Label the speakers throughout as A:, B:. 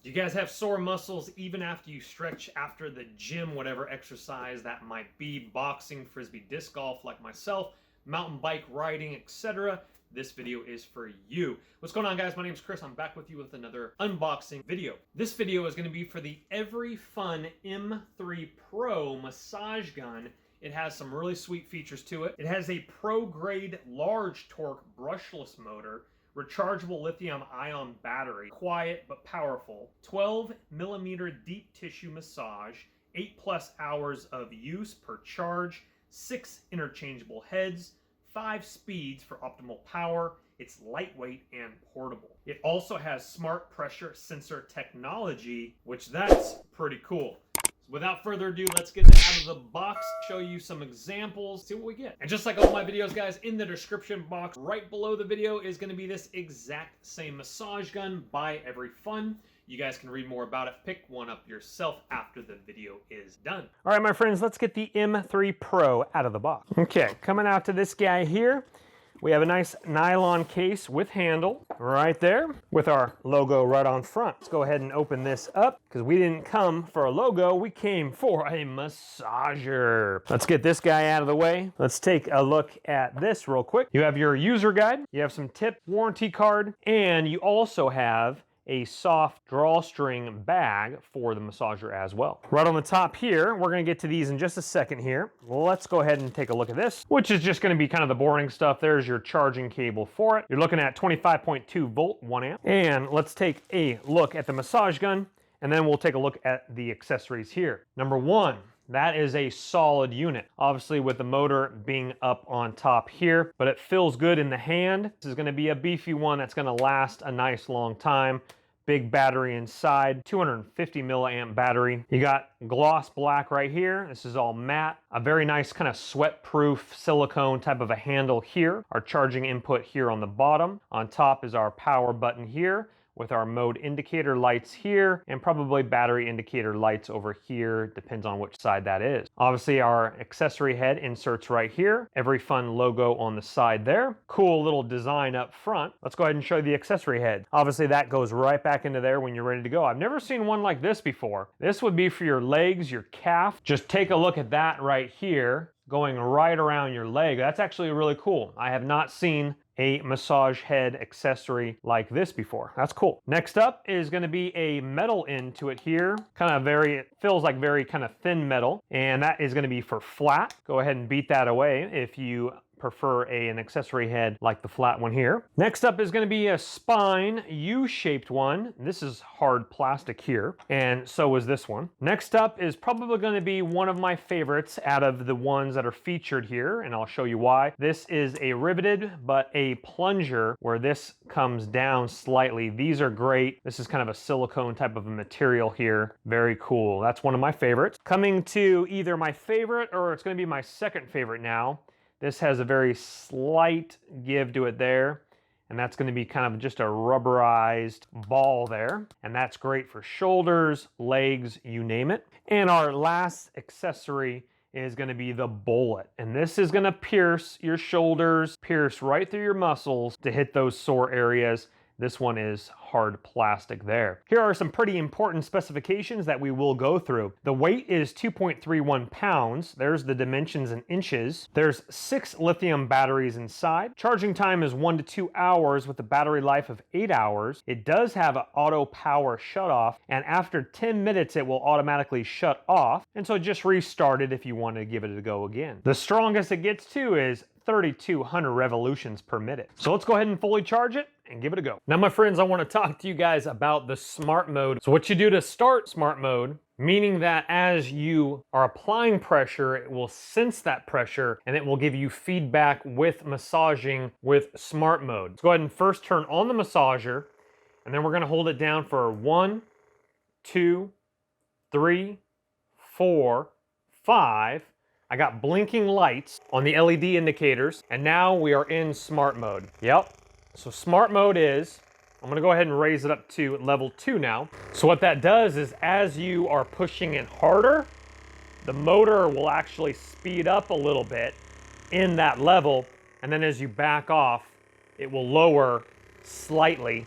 A: Do you guys have sore muscles even after you stretch after the gym, whatever exercise that might be, boxing, frisbee, disc golf like myself, mountain bike riding, etc.? This video is for you. What's going on, guys? My name is Chris. I'm back with you with another unboxing video. This video is going to be for the Everyfun M3 Pro massage gun. It has some really sweet features to it. It has a pro-grade large torque brushless motor, rechargeable lithium-ion battery, quiet but powerful, 12mm deep tissue massage, 8+ hours of use per charge, 6 interchangeable heads, 5 speeds for optimal power. It's lightweight and portable. It also has smart pressure sensor technology, which that's pretty cool. Without further ado, let's get it out of the box, show you some examples, see what we get. And just like all my videos, guys, in the description box right below the video is going to be this exact same massage gun by Everyfun. You guys can read more about it, pick one up yourself after the video is done. All right, my friends, let's get the M3 Pro out of the box. Okay, coming out to this guy here. We have a nice nylon case with handle right there with our logo right on front. Let's go ahead and open this up because we didn't come for a logo, we came for a massager. Let's get this guy out of the way. Let's take a look at this real quick. You have your user guide, you have some tip warranty card, and you also have a soft drawstring bag for the massager as well. Right on the top here, we're gonna get to these in just a second here. Let's go ahead and take a look at this, which is just gonna be kind of the boring stuff. There's your charging cable for it. You're looking at 25.2 volt, 1 amp. And let's take a look at the massage gun, and then we'll take a look at the accessories here. Number one, that is a solid unit, obviously with the motor being up on top here, but it feels good in the hand. This is gonna be a beefy one that's gonna last a nice long time. Big battery inside, 250 milliamp battery. You got gloss black right here. This is all matte. A very nice kind of sweat-proof silicone type of a handle here. Our charging input here on the bottom. On top is our power button here, with our mode indicator lights here, and probably battery indicator lights over here, depends on which side that is. Obviously our accessory head inserts right here, Everyfun logo on the side there. Cool little design up front. Let's go ahead and show you the accessory head. Obviously that goes right back into there when you're ready to go. I've never seen one like this before. This would be for your legs, your calf. Just take a look at that right here, going right around your leg. That's actually really cool. I have not seen a massage head accessory like this before. That's cool. Next up is gonna be a metal end to it here. It feels like very kind of thin metal, and that is gonna be for flat. Go ahead and beat that away if you prefer an accessory head like the flat one here. Next up is going to be a spine U-shaped one. This is hard plastic here, and so is this one. Next up is probably going to be one of my favorites out of the ones that are featured here, and I'll show you why. This is a riveted but a plunger where this comes down slightly. These are great. This is kind of a silicone type of a material here. Very cool. That's one of my favorites. Coming to either my favorite or it's going to be my second favorite now. This has a very slight give to it there, and that's going to be kind of just a rubberized ball there, and that's great for shoulders, legs, you name it. And our last accessory is going to be the bullet, and this is going to pierce your shoulders, pierce right through your muscles to hit those sore areas. This one is hard plastic there. Here are some pretty important specifications that we will go through. The weight is 2.31 pounds. There's the dimensions in inches. There's 6 lithium batteries inside. Charging time is 1 to 2 hours with a battery life of 8 hours. It does have an auto power shut off, and after 10 minutes it will automatically shut off. And so just restart it if you want to give it a go again. The strongest it gets to is 3,200 revolutions per minute. So let's go ahead and fully charge it and give it a go. Now, my friends, I want to talk to you guys about the smart mode. So what you do to start smart mode, meaning that as you are applying pressure, it will sense that pressure and it will give you feedback with massaging with smart mode. Let's go ahead and first turn on the massager, and then we're going to hold it down for 1, 2, 3, 4, 5. I got blinking lights on the LED indicators, and now we are in smart mode. Yep. So smart mode is, I'm gonna go ahead and raise it up to level 2 now. So what that does is as you are pushing it harder, the motor will actually speed up a little bit in that level, and then as you back off, it will lower slightly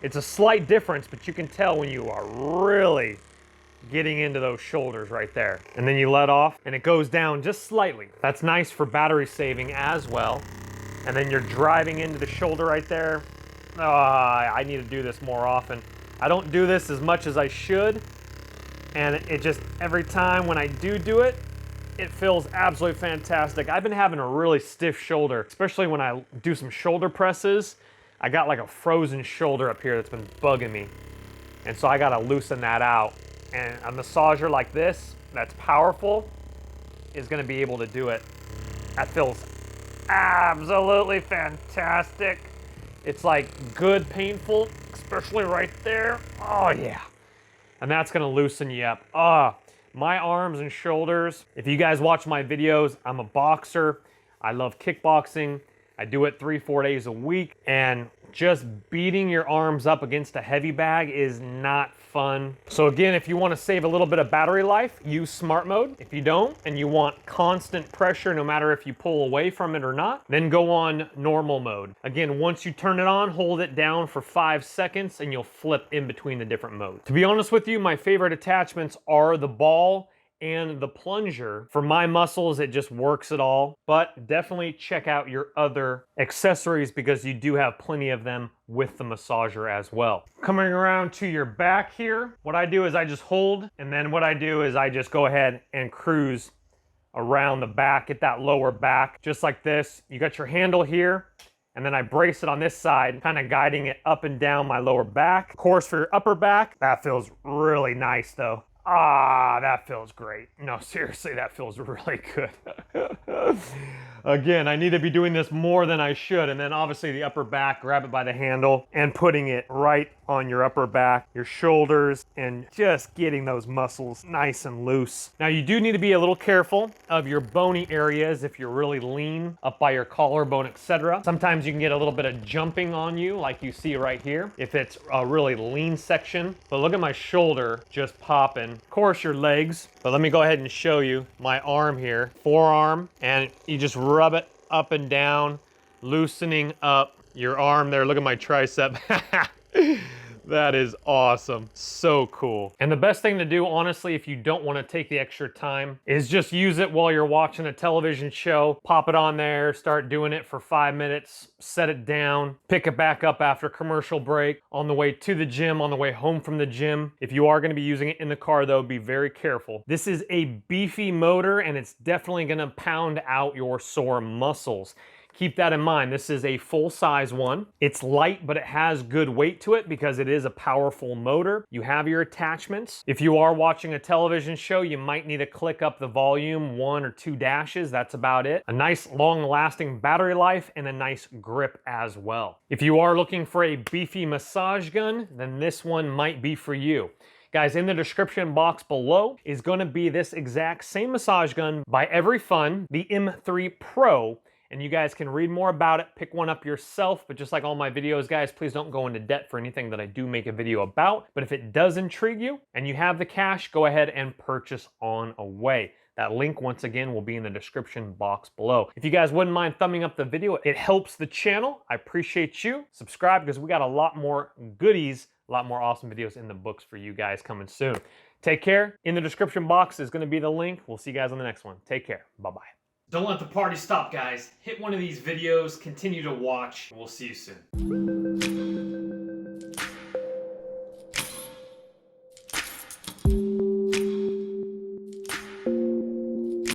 A: It's a slight difference, but you can tell when you are really getting into those shoulders right there. And then you let off and it goes down just slightly. That's nice for battery saving as well. And then you're driving into the shoulder right there. I need to do this more often. I don't do this as much as I should. And it just, every time when I do it, it feels absolutely fantastic. I've been having a really stiff shoulder, especially when I do some shoulder presses. I got like a frozen shoulder up here that's been bugging me. And so I gotta loosen that out. And a massager like this, that's powerful, is gonna be able to do it. That feels absolutely fantastic. It's like good painful, especially right there. Oh yeah. And that's gonna loosen you up. My arms and shoulders. If you guys watch my videos, I'm a boxer. I love kickboxing. I do it 3-4 days a week. And just beating your arms up against a heavy bag is not fun. So again, if you want to save a little bit of battery life, use smart mode. If you don't, and you want constant pressure no matter if you pull away from it or not, then go on normal mode. Again, once you turn it on, hold it down for 5 seconds and you'll flip in between the different modes. To be honest with you, my favorite attachments are the ball and the plunger. For my muscles, it just works it all. But definitely check out your other accessories because you do have plenty of them with the massager as well. Coming around to your back here, what I do is I just hold, and then what I do is I just go ahead and cruise around the back, get that lower back, just like this. You got your handle here, and then I brace it on this side, kind of guiding it up and down my lower back. Of course, for your upper back, that feels really nice though. That feels great. No, seriously, that feels really good. Again, I need to be doing this more than I should. And then obviously the upper back, grab it by the handle and putting it right on your upper back, your shoulders, and just getting those muscles nice and loose. Now you do need to be a little careful of your bony areas if you're really lean up by your collarbone, etc. Sometimes you can get a little bit of jumping on you like you see right here if it's a really lean section. But look at my shoulder just popping. Of course your legs, but let me go ahead and show you my arm here, forearm, and you just rub it up and down, loosening up your arm there. Look at my tricep. That is awesome. So cool. And the best thing to do, honestly, if you don't want to take the extra time, is just use it while you're watching a television show. Pop it on there, start doing it for 5 minutes, set it down, pick it back up after commercial break, on the way to the gym, on the way home from the gym. If you are going to be using it in the car though, be very careful. This is a beefy motor and it's definitely going to pound out your sore muscles. Keep that in mind. This is a full-size one. It's light, but it has good weight to it because it is a powerful motor. You have your attachments. If you are watching a television show, you might need to click up the volume 1 or 2 dashes. That's about it. A nice long-lasting battery life and a nice grip as well. If you are looking for a beefy massage gun, then this one might be for you. Guys, in the description box below is going to be this exact same massage gun by Everyfun, the M3 Pro. And you guys can read more about it, pick one up yourself. But just like all my videos, guys, please don't go into debt for anything that I do make a video about. But if it does intrigue you and you have the cash, go ahead and purchase on away. That link, once again, will be in the description box below. If you guys wouldn't mind thumbing up the video, it helps the channel. I appreciate you. Subscribe because we got a lot more goodies, a lot more awesome videos in the books for you guys coming soon. Take care. In the description box is going to be the link. We'll see you guys on the next one. Take care. Bye-bye. Don't let the party stop, guys. Hit one of these videos, continue to watch, and we'll see you soon.